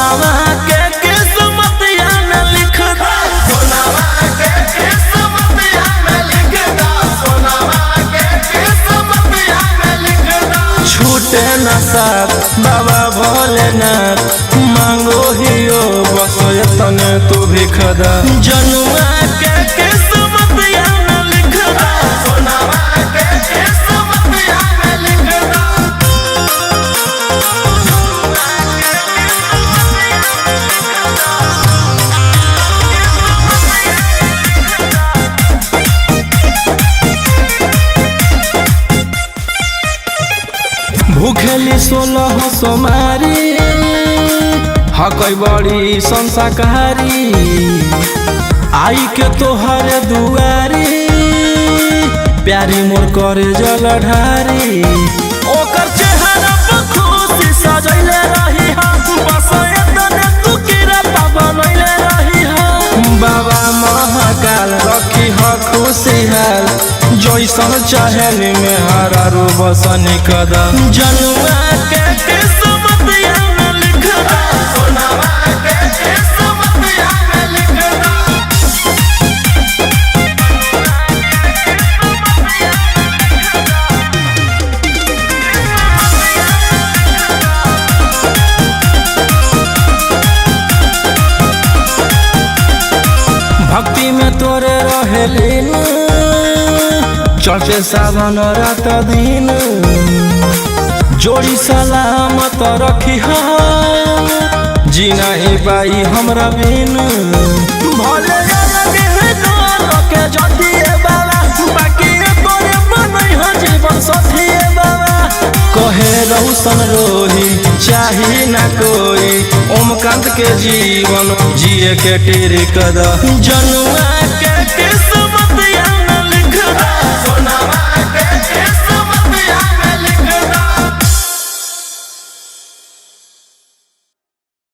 सोनावा के किस्मतिया में लिख दा, सोनावा के किस्मतिया में लिख दा, सोनावा के किस्मतिया में लिख दा। छूटे न साथ बाबा भोलेनाथ, मांगो हियो बस तने तू भिख दा। जनुआ के किस्मतिया में लिख दा, सोनावा के किस्मतिया में लिख दा। भूखेली 16 सोमारी, हकई बड़ी संसाकारी, आई के तोहर दुआरी, प्यारी मोर करे जल ढारी। ओकर चेहरा पर खुशी सजैले रही हम, बस एतने तू किरत बनैले रही हम। बाबा महाकाल रखी ह खुशहाल, जैसन चाहल में हरारू बसन कदम। जनुआ के किस्मतिया में लिख दा, सोनावा के किस्मतिया में लिख दा। भक्ति में तोरे रहेलीन, चढ़ते सावन रात दिन, जोड़ी सलामत रखी हा, जी नहीं पाई हमरा बिन। भले अलग है डोर के जतिए बाबा, बाकी तोरे बनई हो जीवन साथिए बाबा। कहे रौशन रोही चाही ना कोई, ओमकांत के जीवन जिए के टेरी कदा। जनुआ के किस्मत